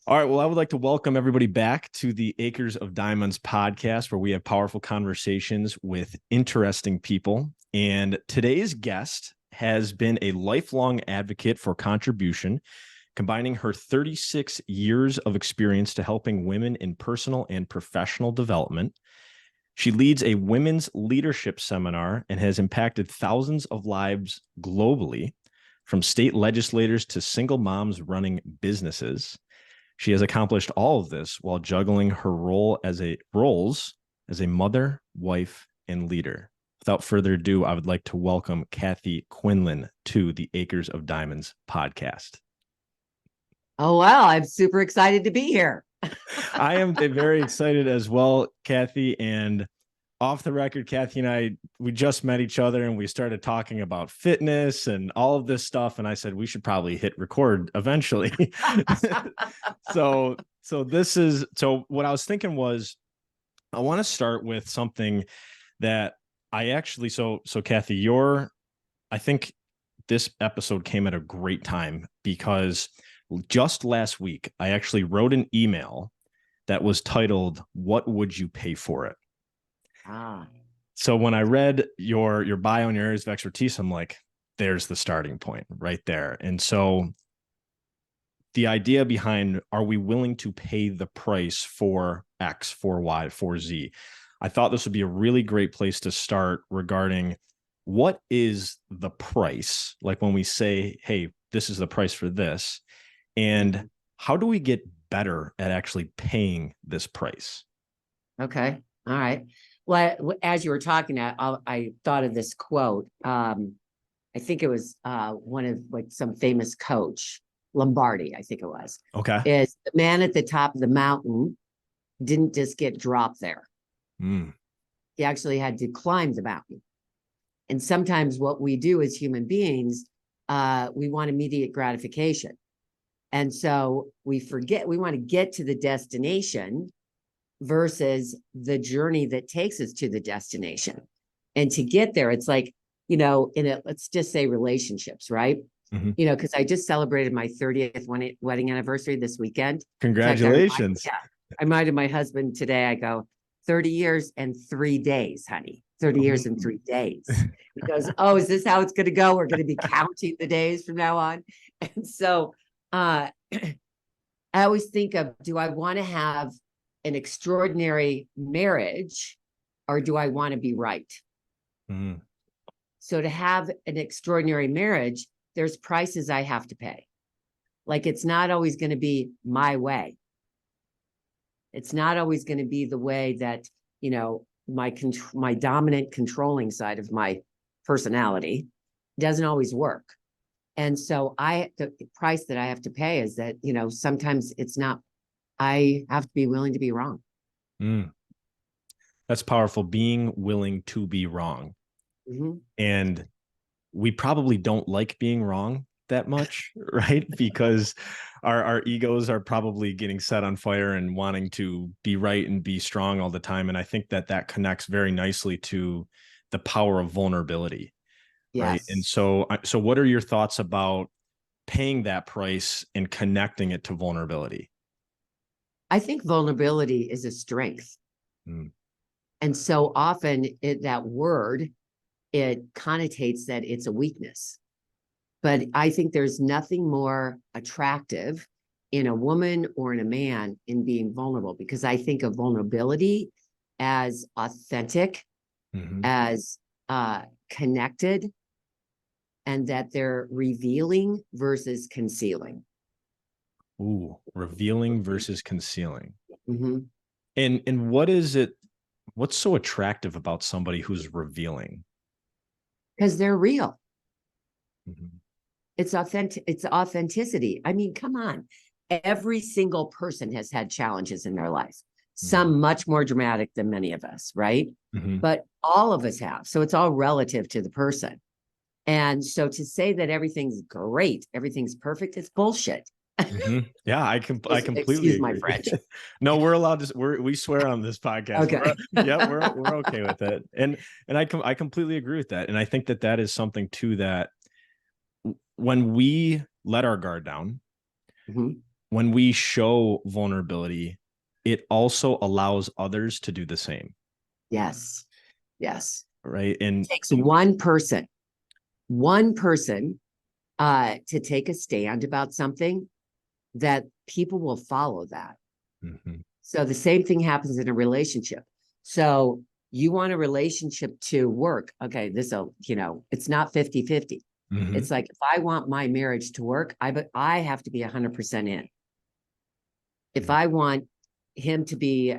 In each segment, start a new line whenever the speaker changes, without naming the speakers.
All right. Well, I would like to welcome everybody back to the Acres of Diamonds podcast, where we have powerful conversations with interesting people. And today's guest has been a lifelong advocate for contribution, combining her 36 years of experience to helping women in personal and professional development. She leads a women's leadership seminar and has impacted thousands of lives globally, from state legislators to single moms running businesses. She has accomplished all of this while juggling her roles as a mother, wife, and leader. Without further ado, I would like to welcome Kathy Quinlan to the Acres of Diamonds podcast.
Oh, wow. I'm super excited to be here.
I am very excited as well, Kathy. And off the record, Kathy and I, we just met each other and we started talking about fitness and all of this stuff. And I said, we should probably hit record eventually. So what I was thinking was, I want to start with something that I actually, so Kathy, I think this episode came at a great time because just last week, I actually wrote an email that was titled, "What Would You Pay for It?" So when I read your bio and your areas of expertise, I'm like, there's the starting point right there. And so the idea behind, are we willing to pay the price for X, for Y, for Z? I thought this would be a really great place to start regarding what is the price? Like when we say, hey, this is the price for this, and how do we get better at actually paying this price?
Okay. All right. Well, as you were talking, I thought of this quote. I think it was one of some famous coach, Lombardi, I think it was.
Okay.
Is the man at the top of the mountain didn't just get dropped there. He actually had to climb the mountain. And sometimes what we do as human beings, we want immediate gratification. And so we forget, we want to get to the destination versus the journey that takes us to the destination. And to get there, it's like, let's just say relationships, right?
Mm-hmm.
Because I just celebrated my 30th wedding anniversary this weekend.
Congratulations.
In fact, I reminded my husband today, I go, 30 years and 3 days, honey. 30 years and 3 days. He goes, oh, is this how it's going to go? We're going to be counting the days from now on. And so I always think of, do I want to have an extraordinary marriage or do I want to be right? Mm-hmm. So to have an extraordinary marriage, there's prices I have to pay. Like it's not always going to be my way. It's not always going to be the way that, my dominant controlling side of my personality doesn't always work. And so the price that I have to pay is that, sometimes it's not, I have to be willing to be wrong.
That's powerful. Being willing to be wrong. Mm-hmm. And we probably don't like being wrong that much, right? Because our egos are probably getting set on fire and wanting to be right and be strong all the time. And I think that connects very nicely to the power of vulnerability. Yes. Right. And so what are your thoughts about paying that price and connecting it to vulnerability?
I think vulnerability is a strength. And so often that word, it connotates that it's a weakness. But I think there's nothing more attractive in a woman or in a man in being vulnerable, because I think of vulnerability as authentic, as connected, and that they're revealing versus concealing.
Ooh, revealing versus concealing.
Mm-hmm.
And what is it? What's so attractive about somebody who's revealing?
Because they're real. Mm-hmm. It's authentic. It's authenticity. I mean, come on. Every single person has had challenges in their life, some much more dramatic than many of us, right? But all of us have. So it's all relative to the person. And so to say that everything's great, everything's perfect, it's bullshit.
Yeah, I completely
excuse my French.
No, we're allowed to. We swear on this podcast.
Okay.
We're okay with it, and I completely agree with that. And I think that is something too, that when we let our guard down, when we show vulnerability, it also allows others to do the same.
Yes. Yes.
Right.
It takes one person to take a stand about something that people will follow that.
Mm-hmm.
So the same thing happens in a relationship. So you want a relationship to work. Okay, it's not 50-50.
Mm-hmm.
It's like, if I want my marriage to work, I have to be 100% in. If I want him to be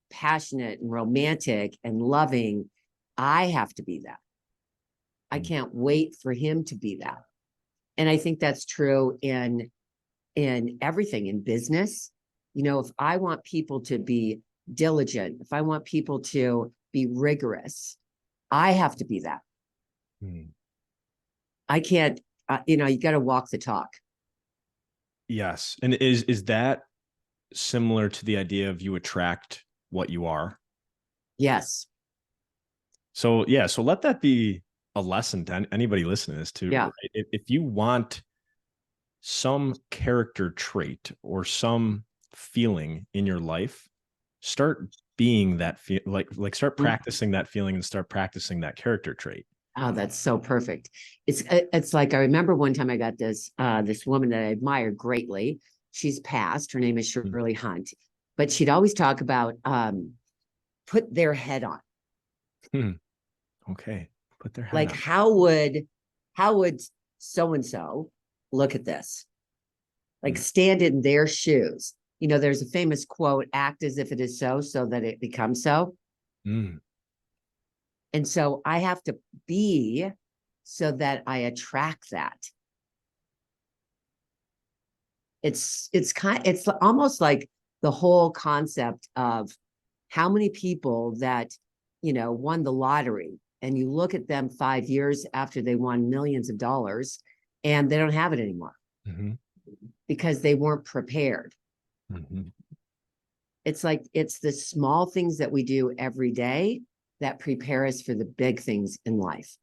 passionate and romantic and loving, I have to be that. I can't wait for him to be that. And I think that's true in everything in business. If I want people to be diligent, if I want people to be rigorous, I have to be that.
Mm.
I can't, you got to walk the talk.
Yes. And is that similar to the idea of you attract what you are?
Yes.
So yeah, so let that be a lesson to anybody listening to this too.
Yeah.
Right? If you want some character trait or some feeling in your life, start being that start practicing that feeling and start practicing that character trait.
Oh, that's so perfect. It's like, I remember one time I got this woman that I admire greatly. She's passed. Her name is Shirley Hunt, but she'd always talk about put their head on.
Okay. Put their head
Like,
on.
how would so and so look at this? Like, stand in their shoes. There's a famous quote, act as if it is so, so that it becomes so.
Mm.
And so I have to be so that I attract that. It's almost like the whole concept of how many people that, won the lottery, and you look at them 5 years after they won millions of dollars and they don't have it anymore.
Mm-hmm.
Because they weren't prepared.
Mm-hmm.
It's like, it's the small things that we do every day that prepare us for the big things in life.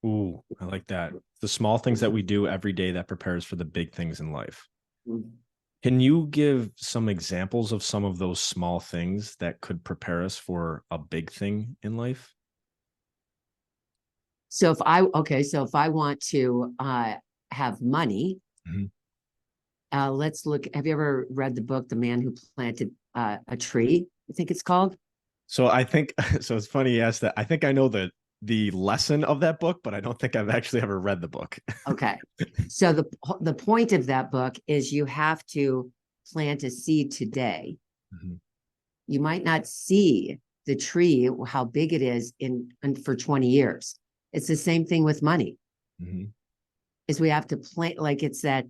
Ooh, I like that. The small things that we do every day that prepares for the big things in life.
Mm-hmm.
Can you give some examples of some of those small things that could prepare us for a big thing in life?
So if I want to have money, let's look. Have you ever read the book, The Man Who Planted a Tree? I think it's called.
So I think, so it's funny you asked that. I think I know the lesson of that book, but I don't think I've actually ever read the book.
Okay. So the point of that book is you have to plant a seed today.
Mm-hmm.
You might not see the tree, how big it is for 20 years. It's the same thing with money.
Mm-hmm.
Is we have to plant, like, it's that,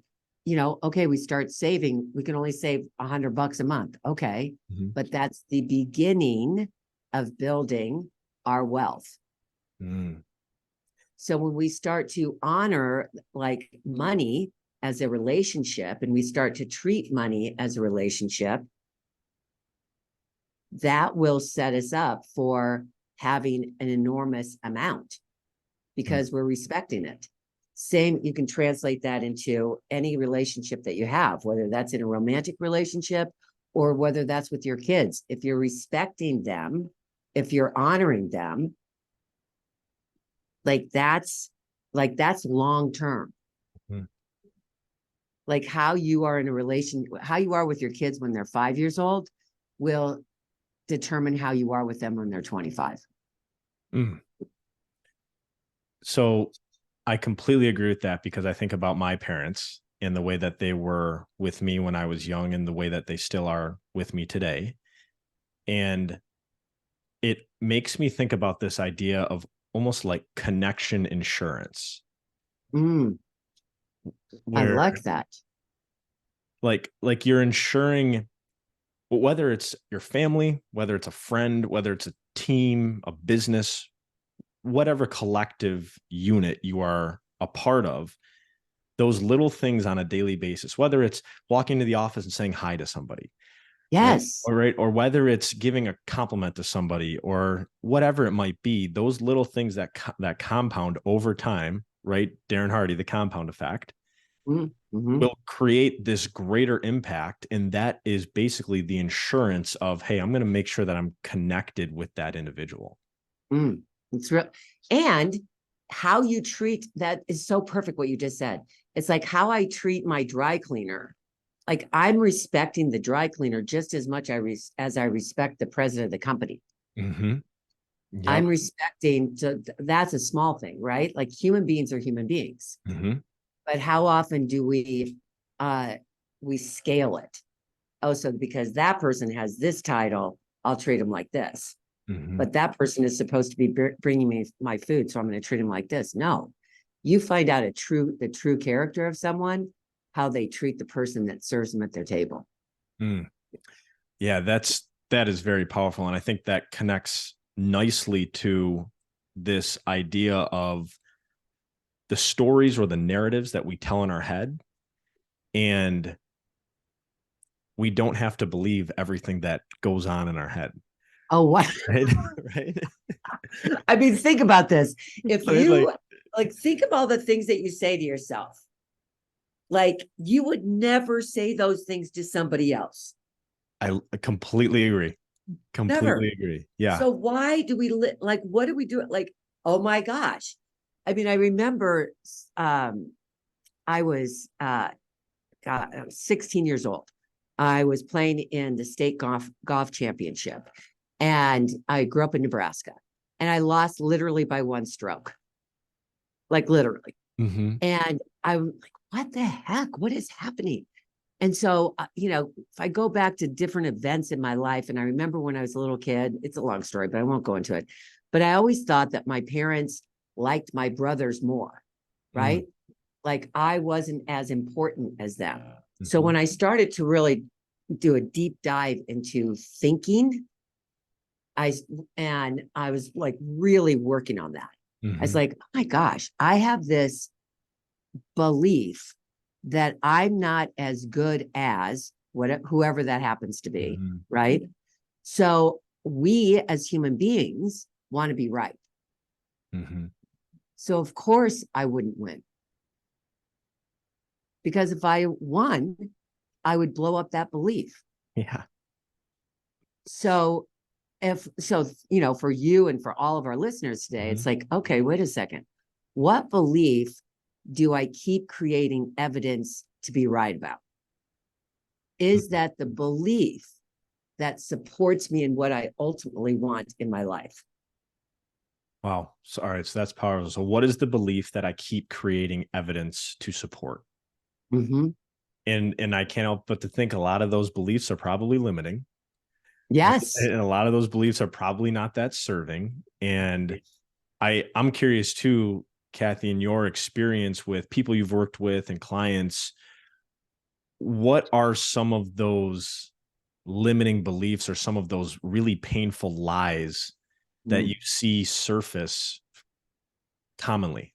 okay, we start saving, we can only save $100 a month. Okay.
Mm-hmm.
But that's the beginning of building our wealth.
Mm.
So when we start to honor, like, money as a relationship, and we start to treat money as a relationship, that will set us up for having an enormous amount because we're respecting it. Same, you can translate that into any relationship that you have, whether that's in a romantic relationship or whether that's with your kids. If you're respecting them, if you're honoring them, that's long term.
Mm-hmm.
Like, how you are in a relation, how you are with your kids when they're 5 years old will determine how you are with them when they're 25.
Mm. So I completely agree with that, because I think about my parents and the way that they were with me when I was young and the way that they still are with me today. And it makes me think about this idea of almost like connection insurance.
I like that.
Like you're insuring, whether it's your family, whether it's a friend, whether it's a team, a business, whatever collective unit you are a part of, those little things on a daily basis, whether it's walking to the office and saying hi to somebody,
Yes.
right? Or whether it's giving a compliment to somebody or whatever it might be, those little things that compound over time, right? Darren Hardy, the compound effect.
Mm-hmm.
will create this greater impact. And that is basically the insurance of, hey, I'm going to make sure that I'm connected with that individual.
It's real. And how you treat, that is so perfect what you just said. It's like how I treat my dry cleaner. Like I'm respecting the dry cleaner just as much as I respect the president of the company.
Mm-hmm. Yep.
I'm respecting, so that's a small thing, right? Like human beings are human beings.
Mm-hmm.
But how often do we scale it? Oh, so because that person has this title, I'll treat them like this.
Mm-hmm.
But that person is supposed to be bringing me my food, so I'm going to treat him like this. No, you find out the true character of someone, how they treat the person that serves them at their table.
Yeah, that is very powerful. And I think that connects nicely to this idea of the stories or the narratives that we tell in our head. And we don't have to believe everything that goes on in our head.
Oh, what?
Right. Right.
I mean, think about this. If
Right,
you like think of all the things that you say to yourself. Like you would never say those things to somebody else.
I completely agree. Completely
Never.
agree. Yeah.
So why do we like what do we do? Like, oh my gosh. I mean, I remember I was God, I was 16 years old. I was playing in the state golf championship. And I grew up in Nebraska. And I lost literally by one stroke. Like literally.
Mm-hmm.
And I'm like, what the heck? What is happening? And so, if I go back to different events in my life, and I remember when I was a little kid, it's a long story, but I won't go into it. But I always thought that my parents liked my brothers more, right? Like I wasn't as important as them. So when I started to really do a deep dive into thinking, I was like really working on that. I was like, oh my gosh, I have this belief that I'm not as good as whoever that happens to be, right? So we as human beings want to be right. So of course I wouldn't win. Because if I won, I would blow up that belief.
Yeah.
So for you and for all of our listeners today, it's like, okay, wait a second. What belief do I keep creating evidence to be right about? Is that the belief that supports me in what I ultimately want in my life?
Wow. So, all right. So that's powerful. So what is the belief that I keep creating evidence to support? And I can't help but to think a lot of those beliefs are probably limiting.
Yes.
And a lot of those beliefs are probably not that serving. And I'm curious too, Kathy, in your experience with people you've worked with and clients, what are some of those limiting beliefs or some of those really painful lies that you see surface commonly?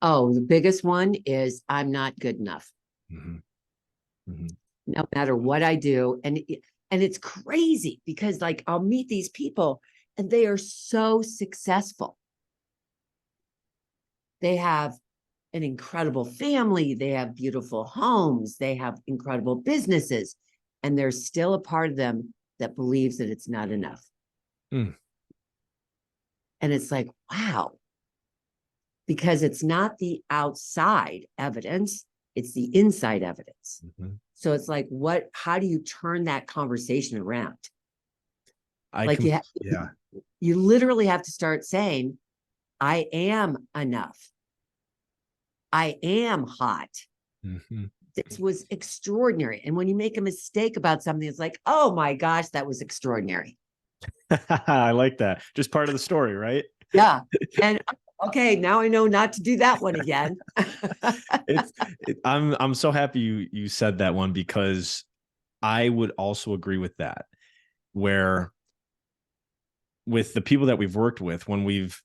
Oh, the biggest one is I'm not good enough. No matter what I do. And it's crazy because like I'll meet these people and they are so successful. They have an incredible family. They have beautiful homes. They have incredible businesses. And there's still a part of them that believes that it's not enough. And it's like, wow. Because it's not the outside evidence, it's the inside evidence. So it's like, how do you turn that conversation around? You literally have to start saying, I am enough. I am hot. This was extraordinary. And when you make a mistake about something, it's like, oh my gosh, that was extraordinary.
I like that. Just part of the story, right?
Yeah. And okay, now I know not to do that one again.
I'm so happy you said that one, because I would also agree with that, where with the people that we've worked with, when we've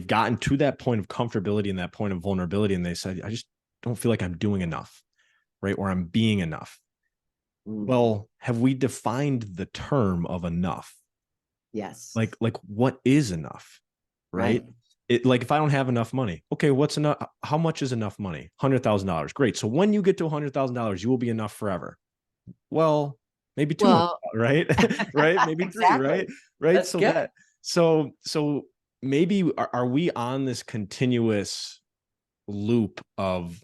gotten to that point of comfortability and that point of vulnerability, and they said, I just don't feel like I'm doing enough, right? Or I'm being enough. Well, have we defined the term of enough?
Yes.
Like what is enough? Right. it, like if I don't have enough money, okay, what's enough? How much is enough money? $100,000. Great. So when you get to $100,000, you will be enough forever. Well, maybe 200,
Well,
right? Right? Maybe three, right?
exactly.
Right.
That's
So
good.
that, so maybe are we on this continuous loop of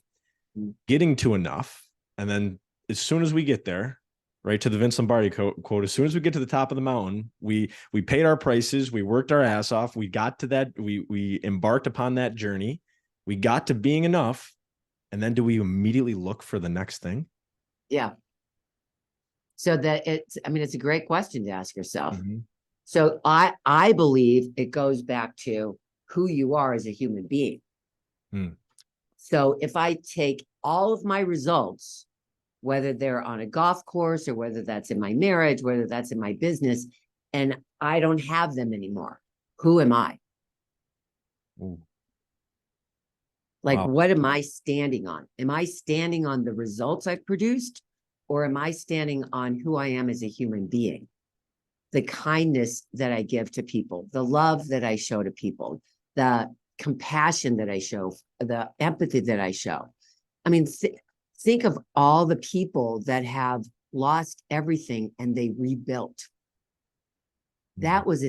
getting to enough, and then as soon as we get there, right, to the Vince Lombardi quote, as soon as we get to the top of the mountain, we paid our prices, we worked our ass off, we got to that, we embarked upon that journey, we got to being enough, and then do we immediately look for the next thing?
Yeah. So that it's, I mean, it's a great question to ask yourself.
Mm-hmm.
So I believe it goes back to who you are as a human being.
Hmm.
So if I take all of my results, whether they're on a golf course or whether that's in my marriage, whether that's in my business, and I don't have them anymore, who am I?
Ooh,
Like,
wow.
what am I standing on? Am I standing on the results I've produced, or am I standing on who I am as a human being? The kindness that I give to people, the love that I show to people, the compassion that I show, the empathy that I show. I mean, think of all the people that have lost everything and they rebuilt.
Mhm.
That was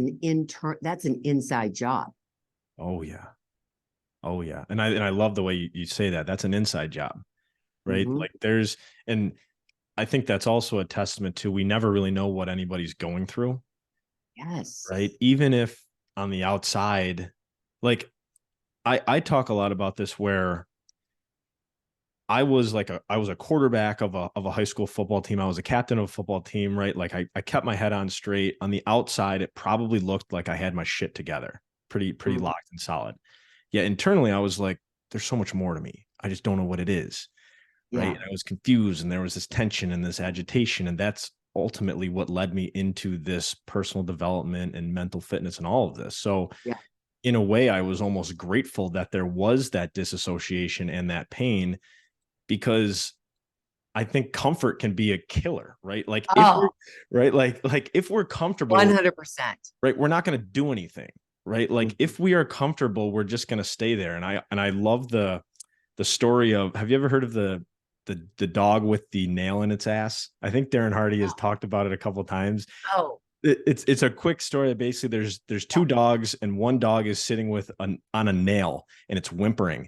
that's an inside job.
Oh yeah. Oh yeah. And I love the way you say that. That's an inside job, right?
Mm-hmm.
Like and I think that's also a testament to we never really know what anybody's going through,
Yes.
right? Even if on the outside, like I talk a lot about this where I was a quarterback of a high school football team. I was a captain of a football team, right? Like I kept my head on straight. On the outside, it probably looked like I had my shit together, pretty
Mm-hmm.
locked and solid. Yeah, internally I was like, there's so much more to me. I just don't know what it is. Right.
Yeah.
And I was confused and there was this tension and this agitation. And that's ultimately what led me into this personal development and mental fitness and all of this. So
Yeah.
in a way, I was almost grateful that there was that disassociation and that pain, because I think comfort can be a killer, right? Like if we're
Oh,
right, like if we're comfortable,
100%.
right, we're not going to do anything, right? Like
Mhm.
if we are comfortable, we're just going to stay there. And I love the story of, have you ever heard of the dog with the nail in its ass? I think Darren Hardy has talked about it a couple of times.
Oh,
It's a quick story. Basically, there's
yeah.
two dogs, and one dog is sitting with on a nail, and it's whimpering.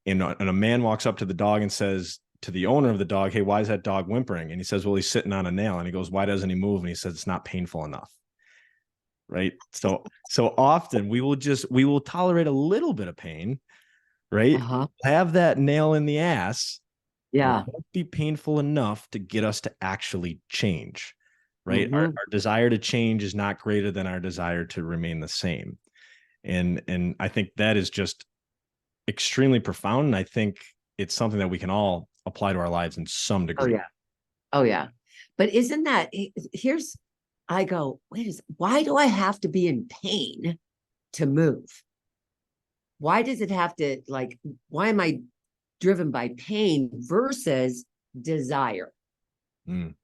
And a man walks up to the dog and says to the owner of the dog, "Hey, why is that dog whimpering?" And he says, "Well, he's sitting on a nail." And he goes, "Why doesn't he move?" And he says, "It's not painful enough." Right. So often we will tolerate a little bit of pain, right?
Uh-huh.
Have that nail in the ass, but it
Yeah.
won't be painful enough to get us to actually change, right? Our,
Mm-hmm.
our desire to change is not greater than our desire to remain the same. And I think that is just extremely profound. And I think it's something that we can all apply to our lives in some
Oh,
degree.
yeah. Oh, yeah. But isn't that, here's, I go, why do I have to be in pain to move? Why does it have to, like, why am I driven by pain versus desire?
Mm,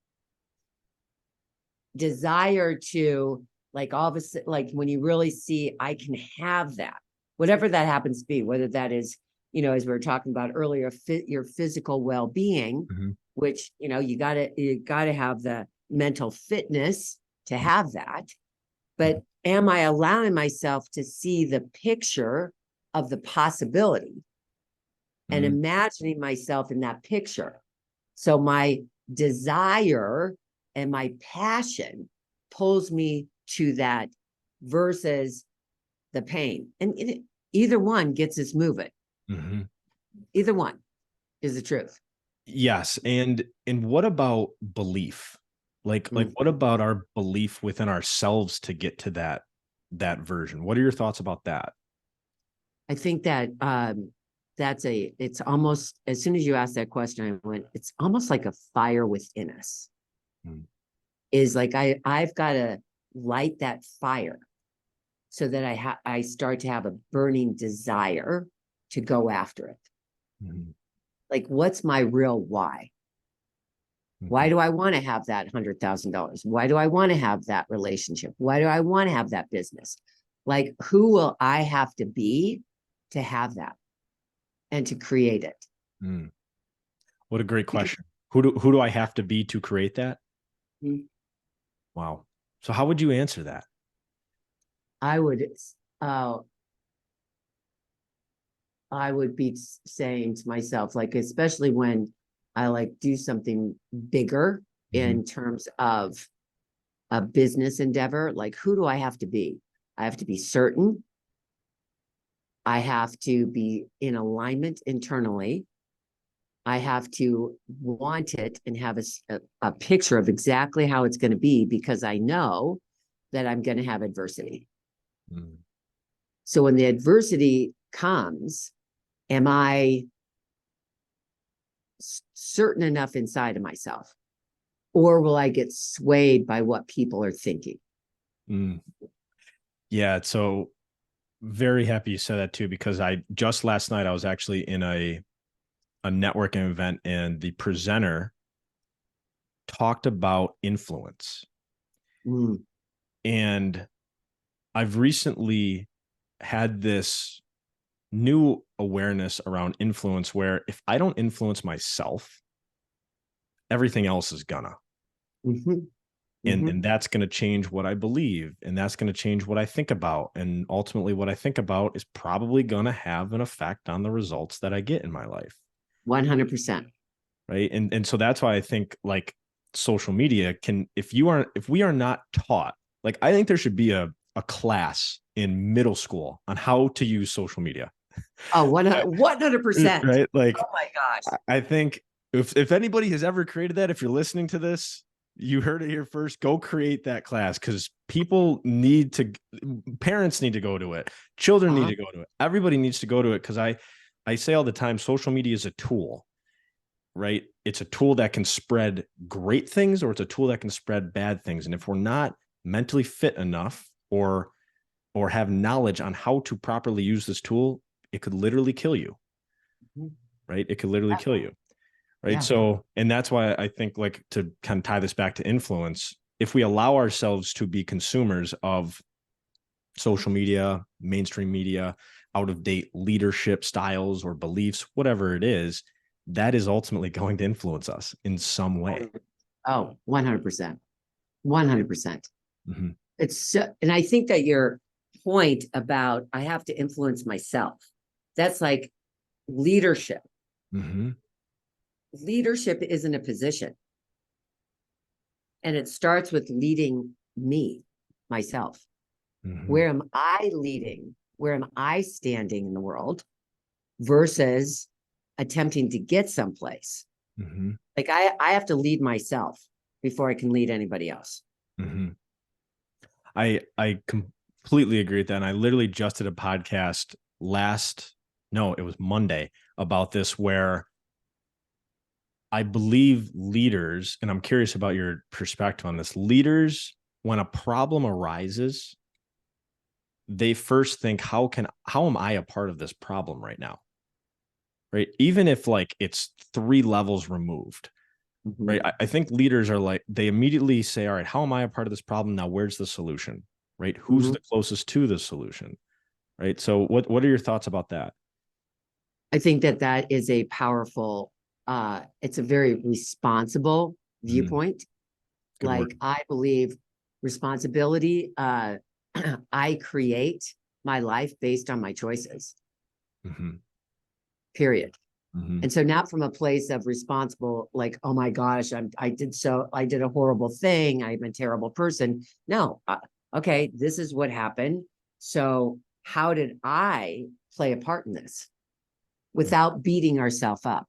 Desire to, like, all of a sudden, like, when you really see, I can have that, whatever that happens to be, whether that is, as we were talking about earlier, your physical well-being,
mhm,
which, you gotta have the mental fitness to have that.
mhm,
But am I allowing myself to see the picture of the possibility and
mhm,
imagining myself in that picture? So my desire and my passion pulls me to that versus the pain. And either one gets us moving.
mhm.
Either one is the truth.
Yes. And what about belief? Like
Mm.
what about our belief within ourselves to get to that version? What are your thoughts about that?
I think that it's almost, as soon as you asked that question, I went, it's almost like a fire within us.
Mm,
Is like I've got to light that fire so that I start to have a burning desire to go after it.
mhm,
Like, what's my real why? Why
mhm,
do I want to have that $100,000? Why do I want to have that relationship? Why do I want to have that business? Like, who will I have to be to have that and to create it?
Mm. What a great question. Who do I have to be to create that?
Mhm.
Wow. So how would you answer that?
I would, I would be saying to myself, like, especially when I like do something bigger
Mhm.
in terms of a business endeavor, like, who do I have to be? I have to be certain. I have to be in alignment internally. I have to want it and have a picture of exactly how it's going to be because I know that I'm going to have adversity.
Mm.
So when the adversity comes, am I certain enough inside of myself? Or will I get swayed by what people are thinking?
Mm. Yeah. So very happy you said that too, because I just last night I was actually in a networking event and the presenter talked about influence.
Mm,
And I've recently had this new awareness around influence where if I don't influence myself, everything else is gonna.
mhm,
And
mhm.
that's going to change what I believe, and that's going to change what I think about, and ultimately what I think about is probably going to have an effect on the results that I get in my life.
100%.
Right. And so that's why I think like social media can, if we are not taught, like I think there should be a class in middle school on how to use social media.
Oh, 100%.
Right.
Oh
Like
my gosh.
I think if anybody has ever created that, if you're listening to this, you heard it here first. Go create that class because parents need to go to it, children need
Uh-huh.
to go to it, everybody needs to go to it because I say all the time, social media is a tool, right? It's a tool that can spread great things or it's a tool that can spread bad things. And if we're not mentally fit enough or have knowledge on how to properly use this tool, it could literally kill you,
Mhm.
right? It could literally
Yeah.
kill you. Right.
Yeah.
So, and that's why I think, like, to kind of tie this back to influence, if we allow ourselves to be consumers of social media, mainstream media, out of date leadership styles or beliefs, whatever it is, that is ultimately going to influence us in some way.
Oh, 100%. 100%.
Mm-hmm.
It's so, and I think that your point about I have to influence myself, that's like leadership.
Mm-hmm.
Leadership isn't a position, and it starts with leading me, myself.
Mm-hmm.
Where am I leading? Where am I standing in the world versus attempting to get someplace?
Mm-hmm.
Like I have to lead myself before I can lead anybody else.
Mm-hmm. I completely agree with that. And I literally just did a podcast no, it was Monday about this where I believe leaders, and I'm curious about your perspective on this. Leaders, when a problem arises, they first think, how am I a part of this problem right now? Right. Even if like it's 3 levels removed, right?
Mhm.
I think leaders are like, they immediately say, all right, how am I a part of this problem? Now, where's the solution? Right? Who's
Mhm.
the closest to the solution? Right. So what are your thoughts about that?
I think that that is a powerful, it's a very responsible
Mhm.
viewpoint.
Good word.
Like I believe responsibility, I create my life based on my choices,
Hmm.
period.
Hmm.
And so not from a place of responsible, like, oh my gosh, I did a horrible thing. I'm a terrible person. No. Okay. This is what happened. So how did I play a part in this without beating ourselves up?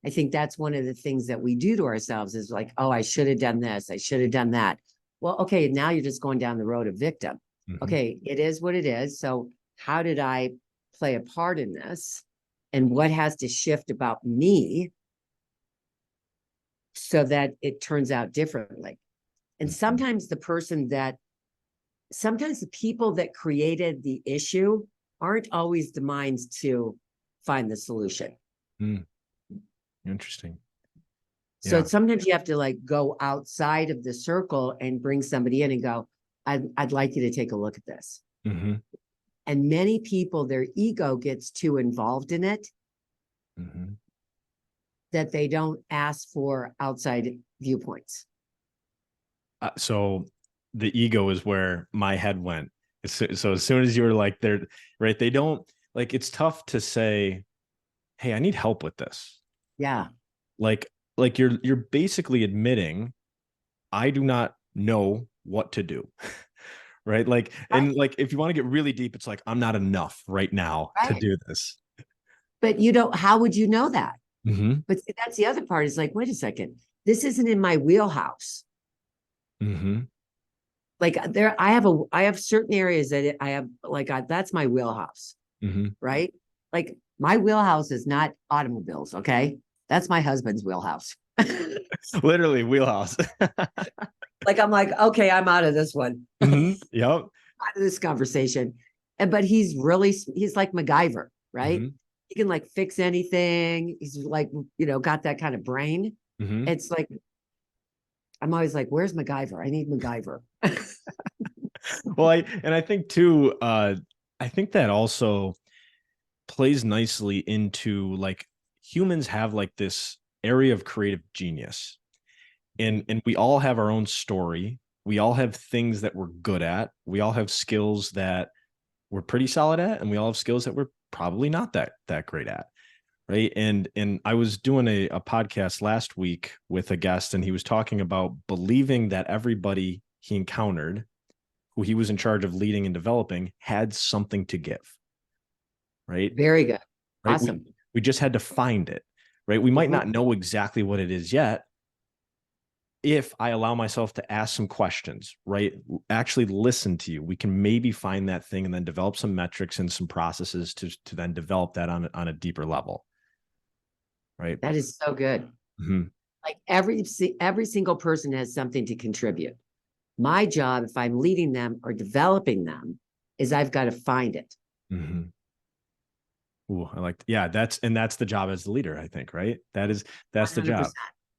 I think that's one of the things that we do to ourselves is like, oh, I should have done this. I should have done that. Well, okay. Now you're just going down the road of victim.
Hmm.
Okay. It is what it is. So how did I play a part in this? And what has to shift about me so that it turns out differently? And
Hmm.
sometimes the people that created the issue aren't always the minds to find the solution.
Mm. Interesting.
So
Yeah.
sometimes you have to like go outside of the circle and bring somebody in and go, I'd like you to take a look at this.
Mm-hmm.
And many people, their ego gets too involved in it
Mm-hmm.
that they don't ask for outside viewpoints.
So the ego is where my head went. So as soon as you were like, they're right, they don't like, it's tough to say, hey, I need help with this.
Yeah.
Like, you're basically admitting I do not know what to do. Right. Like,
Right.
and like, if you want to get really deep, it's like, I'm not enough right now to
Right.
do this.
But you don't, how would you know that?
Mm-hmm.
But see, that's the other part is like, wait a second, this isn't in my wheelhouse.
Mm-hmm.
Like I have certain areas that I have, like, that's my wheelhouse,
Mm-hmm.
right? Like my wheelhouse is not automobiles. Okay. That's my husband's wheelhouse.
Literally wheelhouse.
Like, I'm like, okay, I'm out of this one,
Mm-hmm. Yep.
out of this conversation. And, but he's like MacGyver, right?
Mm-hmm.
He can like fix anything. He's like, got that kind of brain.
Mm-hmm.
It's like, I'm always like, where's MacGyver? I need MacGyver.
Well, I think too, I think that also plays nicely into like humans have like this area of creative genius. And we all have our own story. We all have things that we're good at. We all have skills that we're pretty solid at, and we all have skills that we're probably not that great at. Right. And I was doing a podcast last week with a guest, and he was talking about believing that everybody he encountered who he was in charge of leading and developing had something to give. Right.
Very good.
Right.
Awesome.
We just had to find it. Right. We might
Mhm.
not know exactly what it is yet. If I allow myself to ask some questions, right, actually listen to you, we can maybe find that thing and then develop some metrics and some processes to then develop that on a deeper level. Right.
That is so good.
Mm-hmm.
Like every single person has something to contribute. My job, if I'm leading them or developing them, is I've got to find it.
Mm-hmm. Ooh, yeah, that's the job as the leader, I think, right? That's the
100%.
job,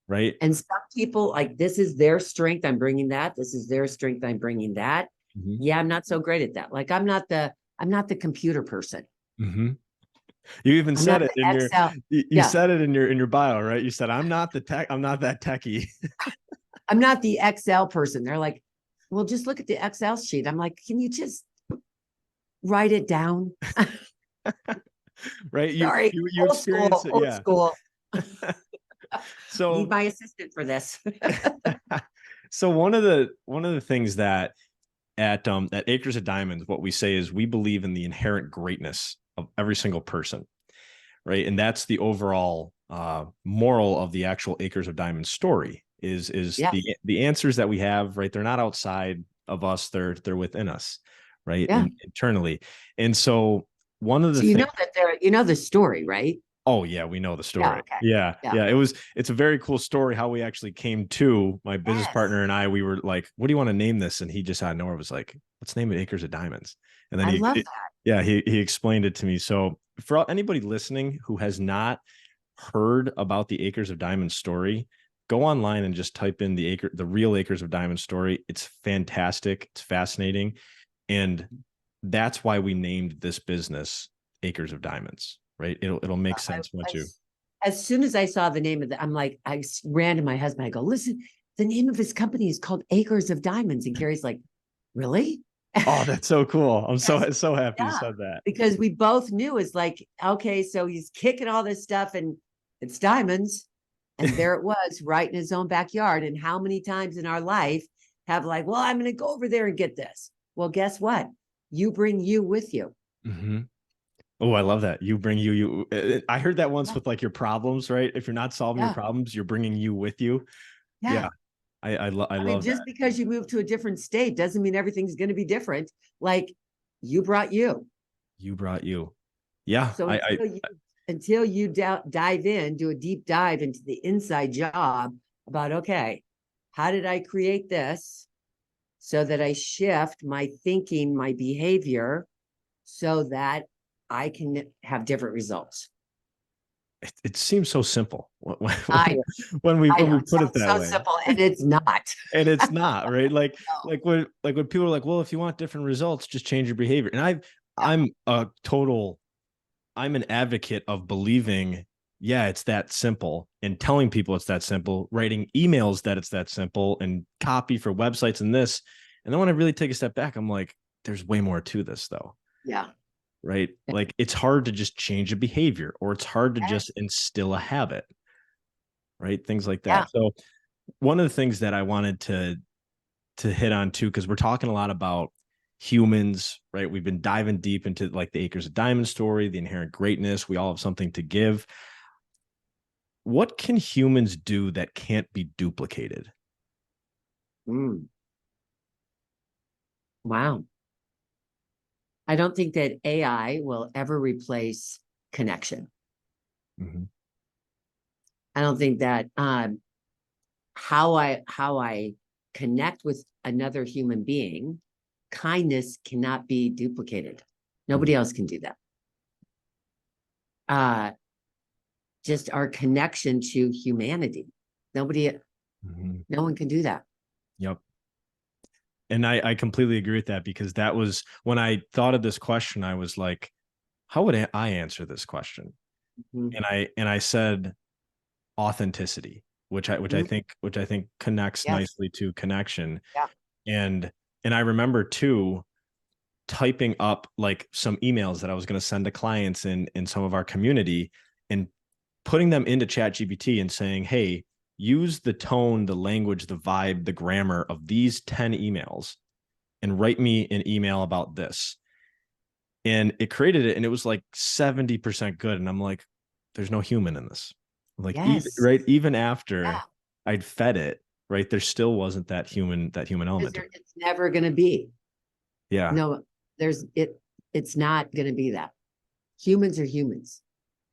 right?
And some people, like, this is their strength, I'm bringing that. This is their strength, I'm bringing that.
Mm-hmm.
Yeah, I'm not so great at that. Like, I'm not the computer person.
Mm-hmm. You even
I'm
said
not
it
the
in your
Excel.
you
Yeah,
said it in your bio, right? You said, I'm not that techie.
I'm not the Excel person. They're like, well, just look at the Excel sheet. I'm like, can you just write it down?
Right. You
Old
experience
school,
it.
old
Yeah.
school. Need
So
my assistant for this.
so one of the things that at Acres of Diamonds, what we say is we believe in the inherent greatness of every single person, right? And that's the overall moral of the actual Acres of Diamonds story is
Yeah,
the answers that we have, right? They're not outside of us, they're within us, right?
yeah.
Internally. And so one of the
So you know
things.
that you know the story, right?
Oh yeah, we know the
Yeah,
story.
okay.
Yeah,
Yeah.
yeah. It's a very cool story how we actually came to my business
Yes.
partner and I. We were like, "What do you want to name this?" And he just out of nowhere was like, "Let's name it Acres of Diamonds." And then
I love that.
yeah, he explained it to me. So for anybody listening who has not heard about the Acres of Diamonds story, go online and just type in the real Acres of Diamonds story. It's fantastic. It's fascinating, and that's why we named this business Acres of Diamonds. Right? It'll make sense once you.
As soon as I saw the name of I'm like, I ran to my husband. I go, listen, the name of his company is called Acres of Diamonds. And Carrie's like, really?
Oh, that's so cool. I'm
Yes.
so happy you
Yeah.
said that.
Because we both knew it's like, okay, so he's kicking all this stuff and it's diamonds. And there it was, right in his own backyard. And how many times in our life have like, well, I'm going to go over there and get this. Well, guess what? You bring you with you.
Mm-hmm. Oh, I love that. You bring you. I heard that once
Yeah.
with like your problems, right? If you're not solving your
Yeah.
problems, you're bringing you with you.
Yeah.
Yeah, I
I mean,
love
just
that.
because you move to a different state doesn't mean everything's going to be different. Like you brought you.
You brought you. Yeah,
So until you dive in, do a deep dive into the inside job about, okay, how did I create this so that I shift my thinking, my behavior so that I can have different results?
it seems so simple when,
I I
when
know
we
it
put it
sounds
that
so
way.
simple and it's not.
And it's not, right?
No.
When people are like, well, if you want different results, just change your behavior. And
Yeah.
I'm a total, I'm an advocate of believing, yeah, it's that simple, and telling people it's that simple, writing emails that it's that simple, and copy for websites and this. And then when I really take a step back, I'm like, there's way more to this though,
Yeah.
right? Like it's hard to just change a behavior, or it's hard to just
Yes.
instill a habit, right? Things like
Yeah.
that. So one of the things that I wanted to hit on too, because we're talking a lot about humans, right? We've been diving deep into like the Acres of Diamond story, the inherent greatness. We all have something to give. What can humans do that can't be duplicated?
Mm. Wow. I don't think that AI will ever replace connection.
Mhm.
I don't think that how I connect with another human being, kindness cannot be duplicated.
Mhm.
Nobody else can do that. Uh just our connection to humanity. Nobody,
Mhm.
no one can do that.
Yep. And I completely agree with that, because that was when I thought of this question, I was like, how would I answer this question?
Mhm.
And I said authenticity,
Mhm.
which I think connects
Yes.
nicely to connection.
Yeah.
And I remember too typing up like some emails that I was going to send to clients in some of our community, and putting them into chat GPT and saying, hey, use the tone, the language, the vibe, the grammar of these 10 emails and write me an email about this. And it created it, and it was like 70% good. And I'm like, there's no human in this. Like even
Yes.
right, even after
Yeah.
I'd fed it, right, there still wasn't that human
Because
element.
it's never going to be.
Yeah.
No, there's it. It's not going to be that. Humans are humans.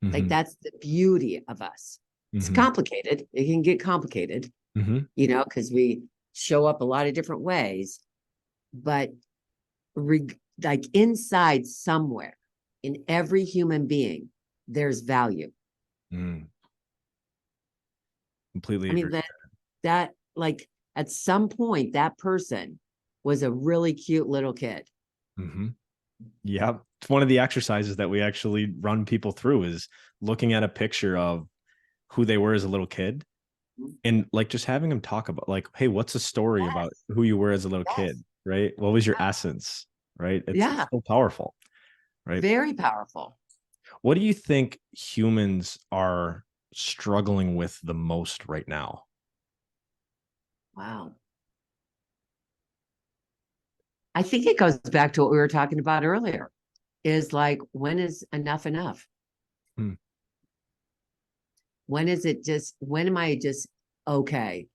Like
Hmm.
that's the beauty of us. It's
Hmm.
complicated. It can get complicated,
Hmm.
because we show up a lot of different ways. But like inside somewhere, in every human being, there's value.
Mm, completely
I mean
agree.
that like at some point that person was a really cute little kid.
Hmm. Yeah. It's one of the exercises that we actually run people through, is looking at a picture of who they were as a little kid, and like just having them talk about like, hey, what's a story about
Yes,
who you were as a little
yes,
kid, right? What was your essence, right? It's
yeah,
so powerful, right?
very powerful.
What do you think humans are struggling with the most right now?
Wow. I think it goes back to what we were talking about earlier. Is like, when is enough enough?
Hmm.
When am I just okay?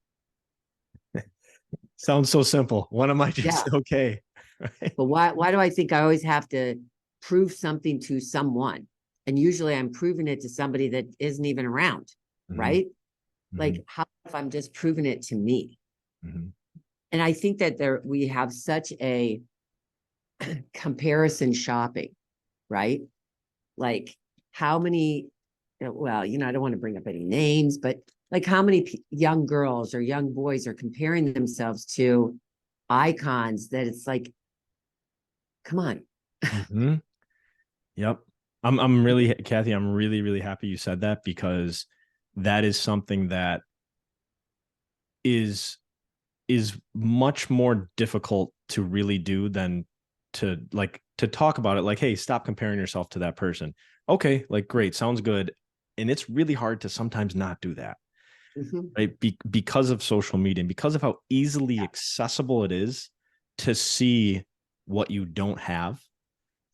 Sounds so simple. When am I
Yeah.
just okay? Right?
But why do I think I always have to prove something to someone? And usually I'm proving it to somebody that isn't even around,
Hmm.
right?
Hmm.
Like, how if I'm just proving it to me?
Hmm.
And I think that we have such a comparison shopping, right? Like, how many, well, I don't want to bring up any names, but like how many young girls or young boys are comparing themselves to icons that it's like, come on.
Hmm. Yep. I'm really, Kathy, I'm really, really happy you said that, because that is something that is much more difficult to really do than to talk about it, like, hey, stop comparing yourself to that person. Okay, like great, sounds good. And it's really hard to sometimes not do that,
Mhm.
right? Because of social media, and because of how easily
Yeah.
accessible it is to see what you don't have,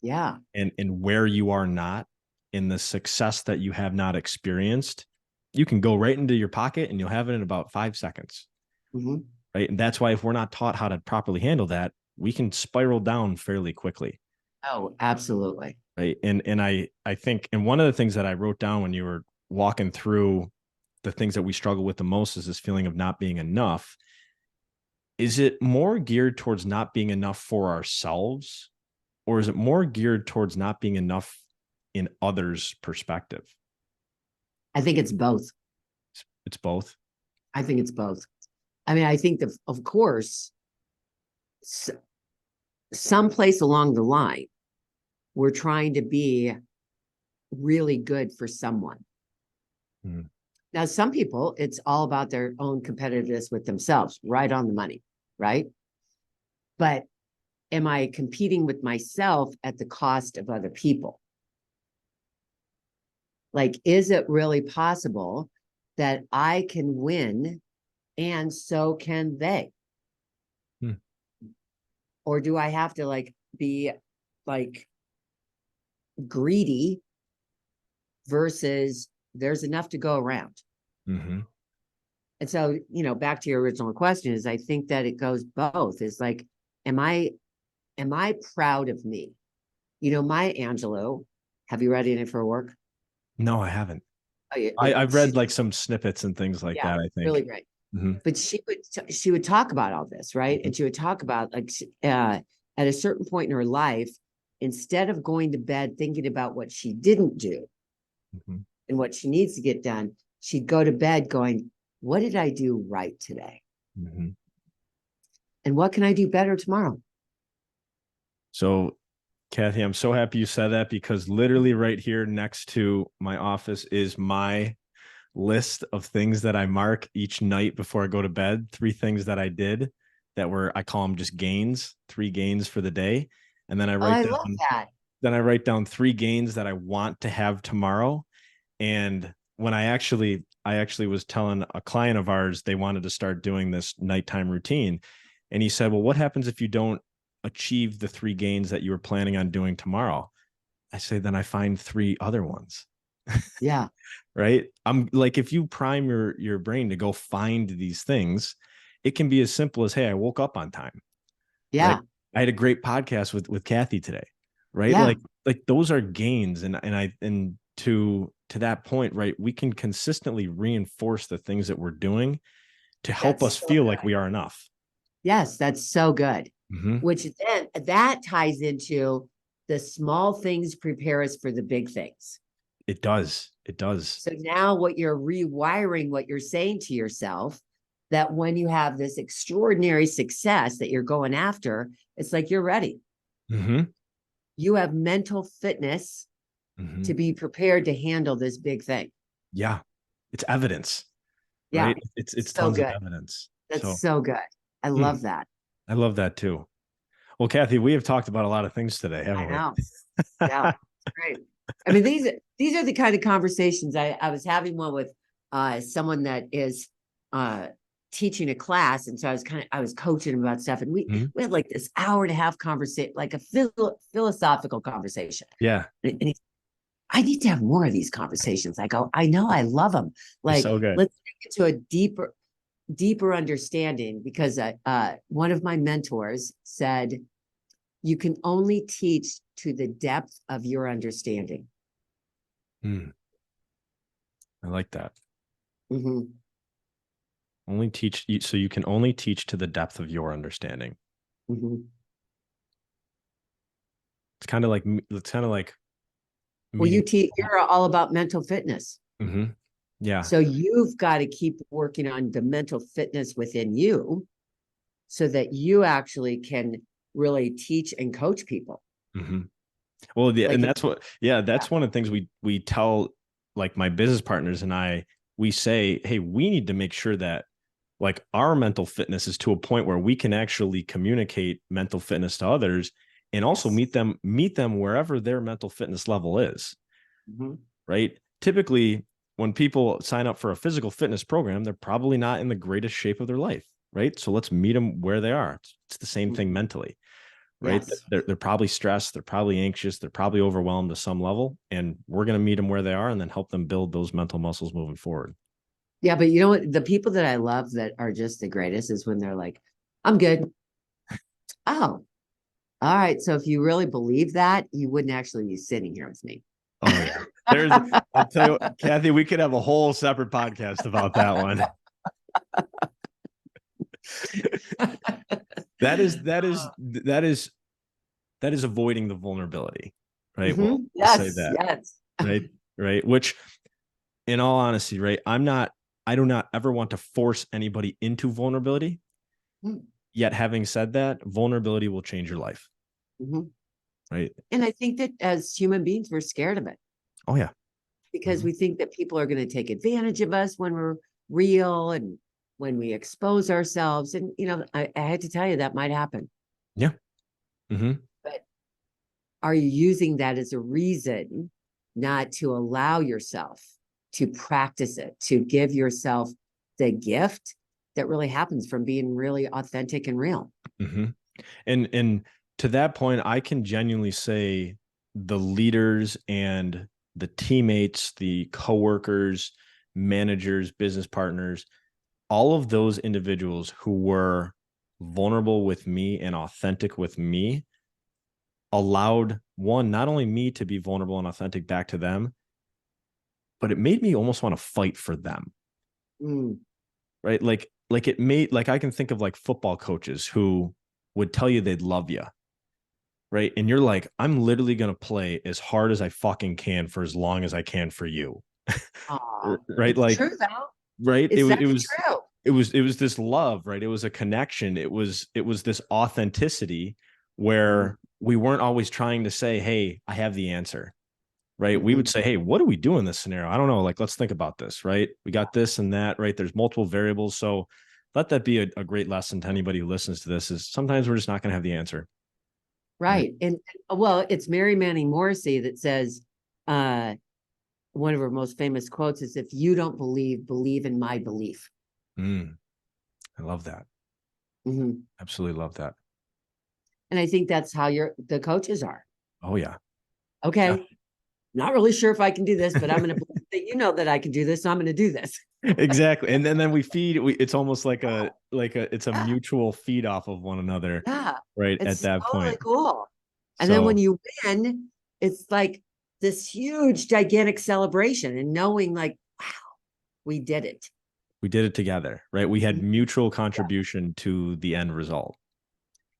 Yeah.
and where you are not, in the success that you have not experienced. You can go right into your pocket and you'll have it in about 5 seconds,
Mhm.
right? And that's why if we're not taught how to properly handle that, we can spiral down fairly quickly,
Oh, absolutely.
right? And I think, and one of the things that I wrote down when you were walking through the things that we struggle with the most is this feeling of not being enough. Is it more geared towards not being enough for ourselves, or is it more geared towards not being enough in others' perspective?
I think it's both.
It's both.
I think it's both. I mean, I think that, of course, someplace along the line, we're trying to be really good for someone.
Mm.
Now, some people, it's all about their own competitiveness with themselves, right on the money, right? But am I competing with myself at the cost of other people? Like, is it really possible that I can win and so can they?
Hmm.
Or do I have to like be like greedy versus there's enough to go around?
Mm-hmm.
And so, back to your original question is I think that it goes both. Is like, am I proud of me? Maya Angelou, have you read any of her work?
No, I haven't.
Oh, yeah,
I've read
she's,
like some snippets and things like
yeah,
that, I think.
really great.
Mm-hmm.
But she would talk about all this, right?
Mm-hmm.
And she would talk about like at a certain point in her life, instead of going to bed thinking about what she didn't do
Mm-hmm.
and what she needs to get done, she'd go to bed going, what did I do right today?
Mm-hmm.
And what can I do better tomorrow?
So, Kathy, I'm so happy you said that, because literally right here next to my office is my list of things that I mark each night before I go to bed. 3 things that I did that were, I call them just gains, 3 gains for the day. And then I
Oh,
write
I
down,
love that.
3 gains that I want to have tomorrow. And when I actually was telling a client of ours, they wanted to start doing this nighttime routine. And he said, well, what happens if you don't achieve the 3 gains that you were planning on doing tomorrow? I say, then I find 3 other ones.
Yeah.
Right. I'm like, if you prime your brain to go find these things, it can be as simple as, hey, I woke up on time. Right.
Yeah.
I had a great podcast with Kathy today. Right.
Yeah.
Like those are gains. And to that point, right, we can consistently reinforce the things that we're doing to help
That's
us
so
feel
good.
like we are enough.
Yes, that's so good.
Mm-hmm.
Which then that ties into the small things prepare us for the big things.
It does. It does.
So now what you're rewiring, what you're saying to yourself, that when you have this extraordinary success that you're going after, it's like you're ready.
Mm-hmm.
You have mental fitness
Mm-hmm.
to be prepared to handle this big thing.
Yeah. It's evidence,
Yeah.
right? It's
So
tons of
good.
evidence.
That's
So
so good. I love that.
I love that too. Well, Kathy, we have talked about a lot of things today,
I
haven't we?
know. Yeah. Great. I mean, these are the kind of conversations I was having one with someone that is teaching a class. And so I was coaching him about stuff. And
Mhm.
we had like this hour and a half conversation, like a philosophical conversation.
Yeah,
And I need to have more of these conversations. I go, I know, I love them.
they're
Like,
so good.
let's get to a deeper understanding, because one of my mentors said, you can only teach to the depth of your understanding.
Mm, I like that.
Mm-hmm.
Only teach you, so you can only teach to the depth of your understanding.
Mm-hmm.
It's kind of like
Well,
meeting.
you're all about mental fitness.
Mm-hmm. Yeah.
So you've got to keep working on the mental fitness within you so that you actually can really teach and coach people.
Mm-hmm. Well, yeah,
Like,
and that's one of the things we tell, like, my business partners and we say, hey, we need to make sure that like our mental fitness is to a point where we can actually communicate mental fitness to others, and also
yes.
meet them wherever their mental fitness level is.
Mm-hmm.
Right. Typically, when people sign up for a physical fitness program, they're probably not in the greatest shape of their life. Right. So let's meet them where they are. It's the same thing mentally. Right.
Yes.
They're probably stressed. They're probably anxious. They're probably overwhelmed to some level. And we're going to meet them where they are and then help them build those mental muscles moving forward.
Yeah, but you know what? The people that I love that are just the greatest is when they're like, I'm good. Oh, all right. So if you really believe that, you wouldn't actually be sitting here with me.
Oh yeah. I'll tell you what, Kathy, we could have a whole separate podcast about that one. That is avoiding the vulnerability, right?
Mm-hmm.
We'll say
Yes,
that,
yes.
right? Right. Which in all honesty, right? I do not ever want to force anybody into vulnerability.
Mm.
Yet having said that, vulnerability will change your life.
Mhm.
Right.
And I think that as human beings, we're scared of it
Oh yeah.
because
Mhm.
we think that people are going to take advantage of us when we're real and when we expose ourselves. And, I had to tell you that might happen.
Yeah. Mm-hmm.
But are you using that as a reason not to allow yourself to practice it, to give yourself the gift that really happens from being really authentic and real?
Mm-hmm. And to that point, I can genuinely say the leaders and the teammates, the coworkers, managers, business partners, all of those individuals who were vulnerable with me and authentic with me allowed one, not only me to be vulnerable and authentic back to them, but it made me almost want to fight for them.
Mm.
Right. Like it made, like, I can think of like football coaches who would tell you they'd love you. Right. And you're like, I'm literally going to play as hard as I fucking can for as long as I can for you.
Aw,
Right.
it's
Like,
true though.
right.
It's that true.
It was this love, right? It was a connection. It was this authenticity where we weren't always trying to say, hey, I have the answer. Right. We would
Mhm.
say, hey, what do we do in this scenario? I don't know. Like, let's think about this. Right. We got this and that. Right. There's multiple variables. So let that be a great lesson to anybody who listens to this, is sometimes we're just not going to have the answer. Right.
Right. And well, it's Mary Manning Morrissey that says, uh, one of her most famous quotes is, if you don't believe, believe in my belief.
Mm, I love that.
Mhm.
Absolutely love that.
And I think that's how the coaches are.
Oh yeah. Yeah.
Okay. Not really sure if I can do this, but I'm going to believe that that I can do this. So I'm going to do this.
Exactly. And then we feed, it's almost like it's a
Yeah.
mutual feed off of one another.
Yeah.
Right. At
It's
that
totally
point.
cool. And then when
So
you win, it's like this huge, gigantic celebration and knowing like, wow, we did it.
we did it together, right? We had mutual
Yeah.
contribution to the end result.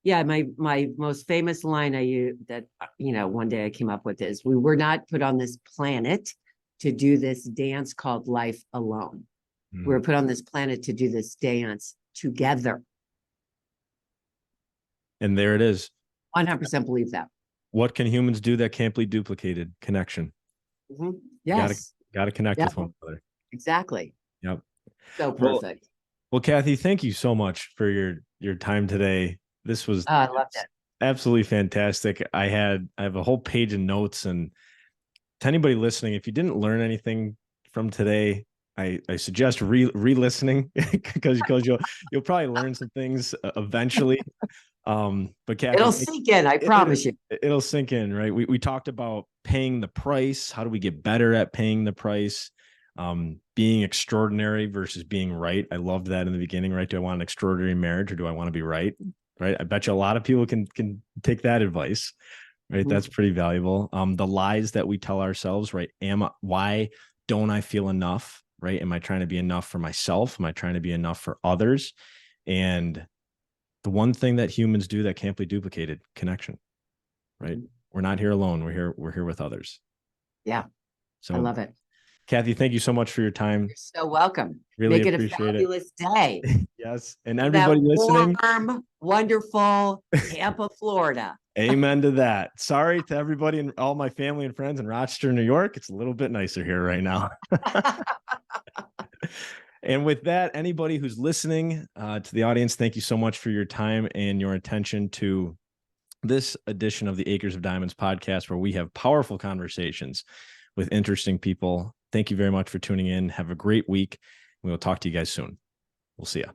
Yeah, my most famous line I use that one day I came up with is, we were not put on this planet to do this dance called life alone. We
Mm.
were put on this planet to do this dance together.
And there it is.
100% believe that.
What can humans do that can't be duplicated? Connection.
Mhm.
Gotta
Yes.
gotta connect
Yeah,
with one another.
exactly.
Yep.
So
Well,
perfect.
well, Kathy, thank you so much for your time today. This was
Oh, I loved it.
absolutely fantastic. I have a whole page of notes, and to anybody listening, if you didn't learn anything from today, I suggest re-listening because you'll probably learn some things eventually. But Kathy,
It'll sink in, I
it,
promise you.
it'll sink in, right? We talked about paying the price. How do we get better at paying the price? Being extraordinary versus being right. I loved that in the beginning, right? Do I want an extraordinary marriage or do I want to be right? Right. I bet you a lot of people can take that advice. Right.
Mhm.
That's pretty valuable. The lies that we tell ourselves, right? Why don't I feel enough? Right. Am I trying to be enough for myself? Am I trying to be enough for others? And the one thing that humans do that can't be duplicated, connection, right?
Mhm.
We're not here alone. We're here with others.
Yeah, I
So
love it.
Kathy, thank you so much for your time.
You're so welcome.
Really
Make it a
appreciate it.
fabulous day.
Yes. And
In that
everybody listening,
warm, wonderful Tampa, Florida.
amen to that. Sorry to everybody and all my family and friends in Rochester, New York. It's a little bit nicer here right now. And with that, anybody who's listening to the audience, thank you so much for your time and your attention to this edition of the Acres of Diamonds podcast, where we have powerful conversations with interesting people. Thank you very much for tuning in. Have a great week. We will talk to you guys soon. We'll see you.